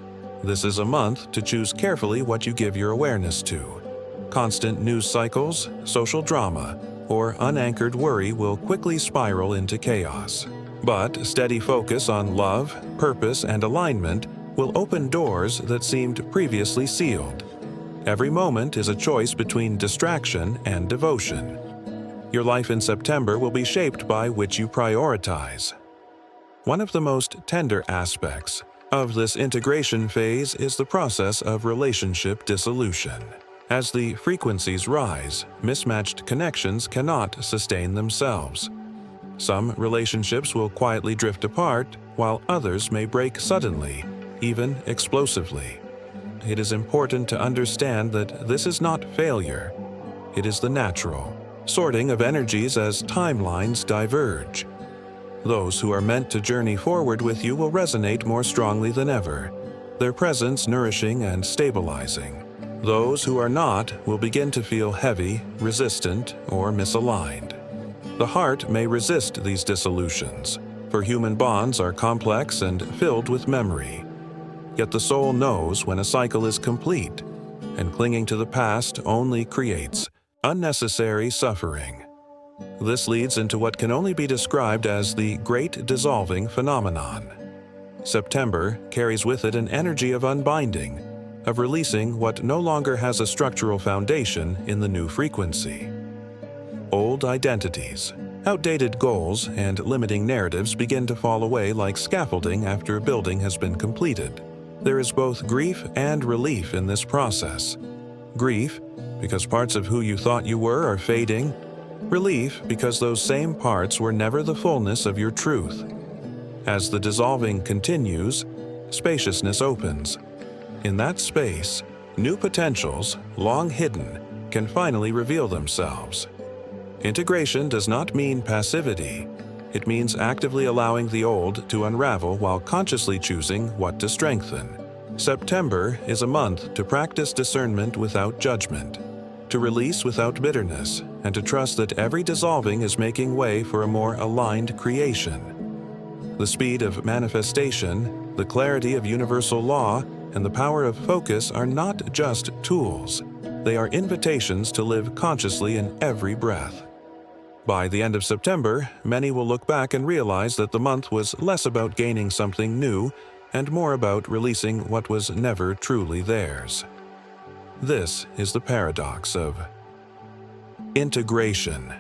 This is a month to choose carefully what you give your awareness to. Constant news cycles, social drama, or unanchored worry will quickly spiral into chaos. But steady focus on love, purpose, and alignment will open doors that seemed previously sealed. Every moment is a choice between distraction and devotion. Your life in September will be shaped by which you prioritize. One of the most tender aspects of this integration phase is the process of relationship dissolution. As the frequencies rise, mismatched connections cannot sustain themselves. Some relationships will quietly drift apart, while others may break suddenly, even explosively. It is important to understand that this is not failure. It is the natural sorting of energies as timelines diverge. Those who are meant to journey forward with you will resonate more strongly than ever, their presence nourishing and stabilizing. Those who are not will begin to feel heavy, resistant, or misaligned. The heart may resist these dissolutions, for human bonds are complex and filled with memory. Yet the soul knows when a cycle is complete, and clinging to the past only creates unnecessary suffering. This leads into what can only be described as the Great Dissolving phenomenon. September carries with it an energy of unbinding, of releasing what no longer has a structural foundation in the new frequency. Old identities, outdated goals, and limiting narratives begin to fall away like scaffolding after a building has been completed. There is both grief and relief in this process. Grief, because parts of who you thought you were are fading. Relief, because those same parts were never the fullness of your truth. As the dissolving continues, spaciousness opens. In that space, new potentials, long hidden, can finally reveal themselves. Integration does not mean passivity. It means actively allowing the old to unravel while consciously choosing what to strengthen. September is a month to practice discernment without judgment, to release without bitterness, and to trust that every dissolving is making way for a more aligned creation. The speed of manifestation, the clarity of universal law, and the power of focus are not just tools. They are invitations to live consciously in every breath. By the end of September, many will look back and realize that the month was less about gaining something new and more about releasing what was never truly theirs. This is the paradox of integration.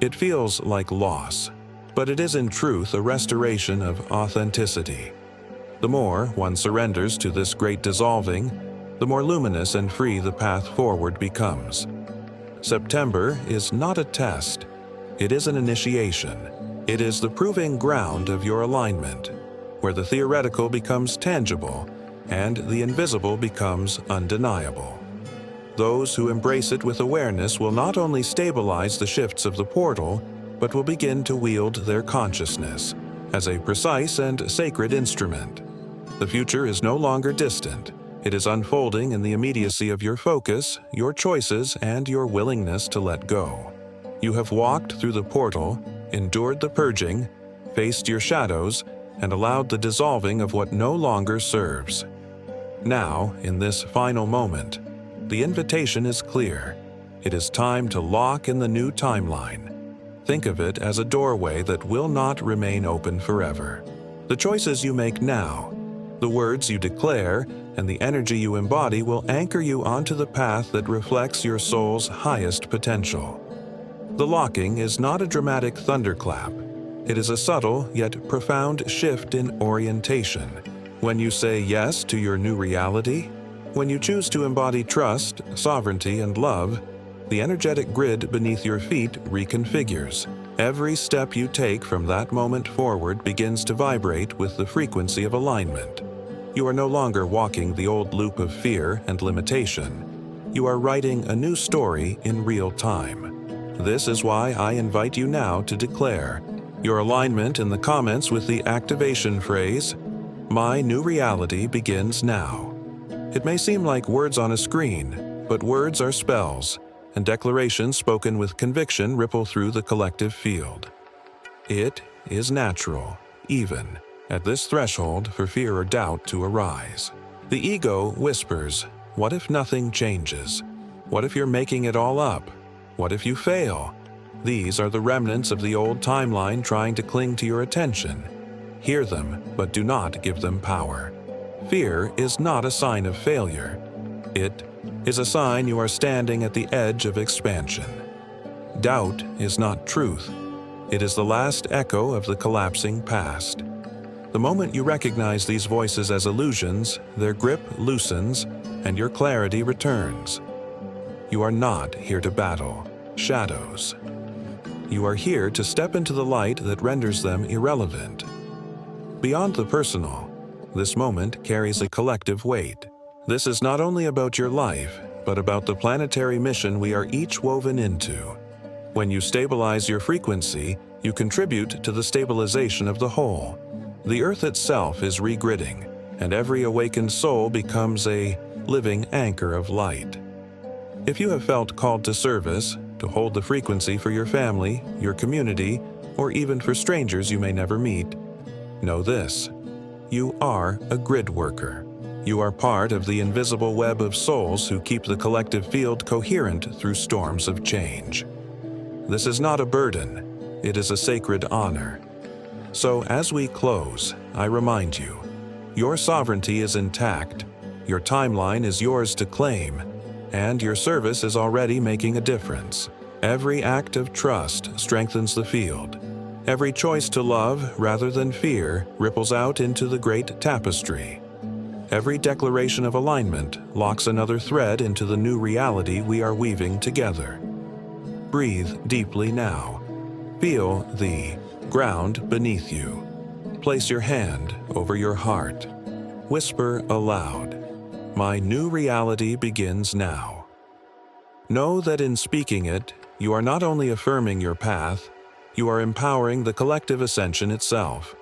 It feels like loss, but it is in truth a restoration of authenticity. The more one surrenders to this great dissolving, the more luminous and free the path forward becomes. September is not a test. It is an initiation. It is the proving ground of your alignment, where the theoretical becomes tangible and the invisible becomes undeniable. Those who embrace it with awareness will not only stabilize the shifts of the portal, but will begin to wield their consciousness as a precise and sacred instrument. The future is no longer distant. It is unfolding in the immediacy of your focus, your choices, and your willingness to let go. You have walked through the portal, endured the purging, faced your shadows, and allowed the dissolving of what no longer serves. Now, in this final moment, the invitation is clear. It is time to lock in the new timeline. Think of it as a doorway that will not remain open forever. The choices you make now, the words you declare, and the energy you embody will anchor you onto the path that reflects your soul's highest potential. The locking is not a dramatic thunderclap. It is a subtle yet profound shift in orientation. When you say yes to your new reality, when you choose to embody trust, sovereignty, and love, the energetic grid beneath your feet reconfigures. Every step you take from that moment forward begins to vibrate with the frequency of alignment. You are no longer walking the old loop of fear and limitation. You are writing a new story in real time. This is why I invite you now to declare your alignment in the comments with the activation phrase, "My new reality begins now." It may seem like words on a screen, but words are spells, and declarations spoken with conviction ripple through the collective field. It is natural, even at this threshold, for fear or doubt to arise. The ego whispers, what if nothing changes? What if you're making it all up? What if you fail? These are the remnants of the old timeline trying to cling to your attention. Hear them, but do not give them power. Fear is not a sign of failure. It is a sign you are standing at the edge of expansion. Doubt is not truth. It is the last echo of the collapsing past. The moment you recognize these voices as illusions, their grip loosens and your clarity returns. You are not here to battle shadows. You are here to step into the light that renders them irrelevant. Beyond the personal, this moment carries a collective weight. This is not only about your life, but about the planetary mission we are each woven into. When you stabilize your frequency, you contribute to the stabilization of the whole. The Earth itself is regridding, and every awakened soul becomes a living anchor of light. If you have felt called to service, to hold the frequency for your family, your community, or even for strangers you may never meet, know this: you are a grid worker. You are part of the invisible web of souls who keep the collective field coherent through storms of change. This is not a burden, it is a sacred honor. So as we close, I remind you, your sovereignty is intact, your timeline is yours to claim, and your service is already making a difference. Every act of trust strengthens the field. Every choice to love rather than fear ripples out into the great tapestry. Every declaration of alignment locks another thread into the new reality we are weaving together. Breathe deeply now. Feel the ground beneath you. Place your hand over your heart. Whisper aloud, "My new reality begins now." Know that in speaking it, you are not only affirming your path, you are empowering the collective ascension itself.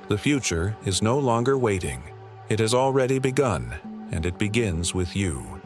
The future is no longer waiting. It has already begun, and it begins with you.